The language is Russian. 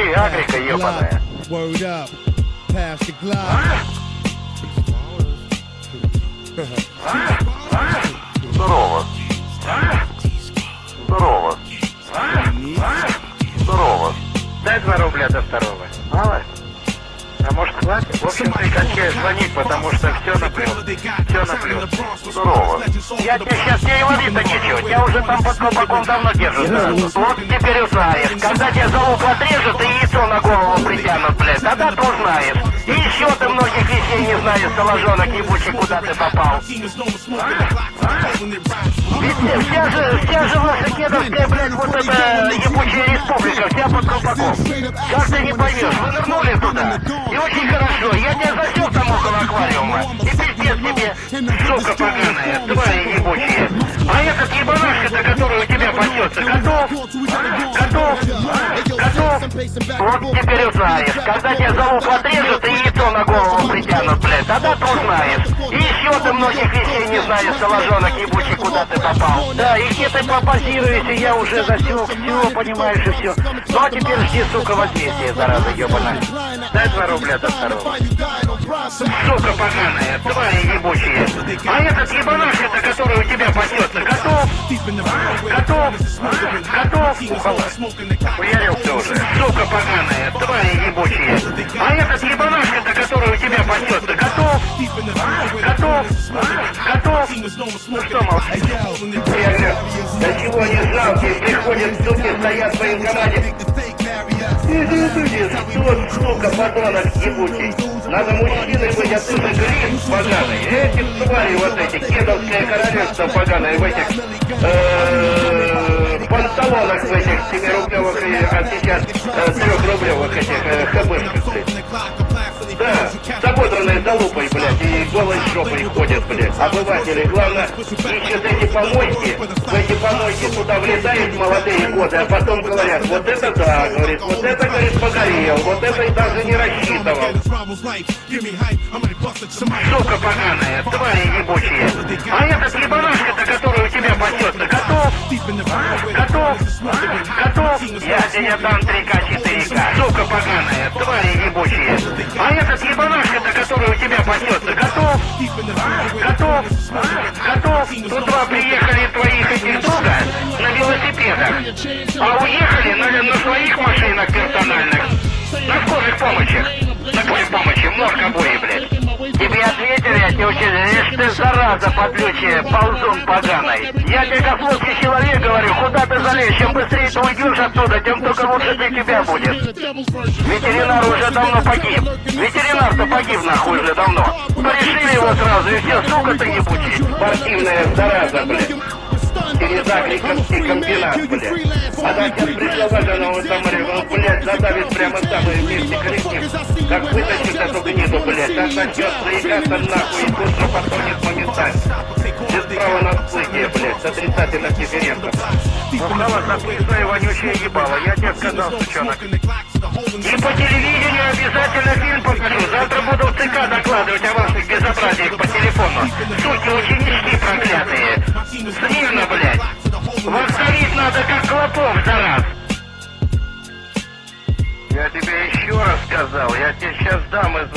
Ты, Агрика ебаная. Здорово. Здорово. Здорово. Дай 2 рубля до 2-го. Мало? А может хватит? В общем, прекращай звонить, потому что все наплел. Все наплел. Здорово. Я тебе сейчас не ловить-то ничего. Я уже там под колпаком давно держу. Вот теперь узнаешь. Когда тебе за лук отрежут и яйцо на голову притянут, блядь, тогда ты узнаешь. И еще ты многих вещей не знаешь, соложонок ебучий, куда ты попал. Ведь вся же ваша кедовская, блядь, вот эта ебучая республика, вся под колпаком. Как ты не поймешь, вы нырнули туда. И очень хорошо, я тебя засел там около аквариума. И пиздец тебе, сука поганая, твари ебучие. А этот ебанашка-то, который у тебя пасется, готов? Готов? Готов? Вот теперь узнаешь. Когда тебе за лук отрежут и яйцо на голову притянут, блядь, тогда ты узнаешь. И еще ты многих вещей не знаешь, соложонок ебучий, куда ты попал. Да, и где ты попозируешься, я уже засек, все, понимаешь, и все. Ну а теперь жди, сука, возмездие, зараза ебаная. Дай 2 рубля до 2-го. Сука поганая, твари ебучие. А этот ебанашка-то, который у тебя пасется, готов? Готов? Готов? Ухала. Хуярился уже. Сука поганая, твари ебучие. А этот ебанашка-то, который у тебя пасется, готов? Готов? Готов? Ну что, молчишь? Я говорю, до чего они жалкие, приходят, суки, стоят в военкомате. Вот, сука, подонок ебучий. Надо мужчиной быть, а ты же гриб поганый. Эти твари вот эти, кедовское королевство поганое в этих панталонах в этих 7-рублевых, а сейчас 3-рублевых этих хэбышках. Да, с ободранной залупой, блядь, и голой жопой ходят, блядь. Обыватели, главное, ищут эти помойки, в эти помойки туда влетают молодые годы, а потом говорят, вот это да, говорит, вот это, говорит, погорел, вот это и даже не рассчитывал. Сука поганая, твари ебучие. А этот ебанашка-то, который у тебя пасется, готов? Готов? Готов? Я тебе дам 3К-4К. Сука поганая, твари ебучие. А этот ебанашка-то, который у тебя пасется, готов? Готов? Готов? Тут 2 приехали твоих этих друга на велосипедах, а уехали на своих машинах персональных, на скорых помощях. Такой помощи, много бои, блядь. Тебе ответили, я тебе учили, ты зараза подлючая, ползун поганый. Я тебе как плоский человек говорю, куда ты залезешь, чем быстрее ты уйдешь оттуда, тем только лучше для тебя будет. Ветеринар уже давно погиб. Ветеринар-то погиб нахуй уже давно. Порешили его сразу, и все, сука ты ебучий. Спортивная зараза, блядь. Через Агриковский комбинат, блядь. А так сейчас пришел вагон, он там, он, блядь, задавит прямо самое вместе коллектив. Как вытащит эту гниду, блядь, так начнет заикаться нахуй и быстро потонет моментально. Без права на всплытие, блядь, с отрицательных дифферентов. Ухала записная вонючая ебала, я тебе сказал, сучонок. И по телевидению обязательно фильм покажу. Завтра буду в ЦК докладывать о ваших безобразиях по телефону. Суки, ученички проклятые. Смирно, блядь. Вас давить надо как клопов за раз. Я тебе еще раз сказал, я тебе сейчас дам из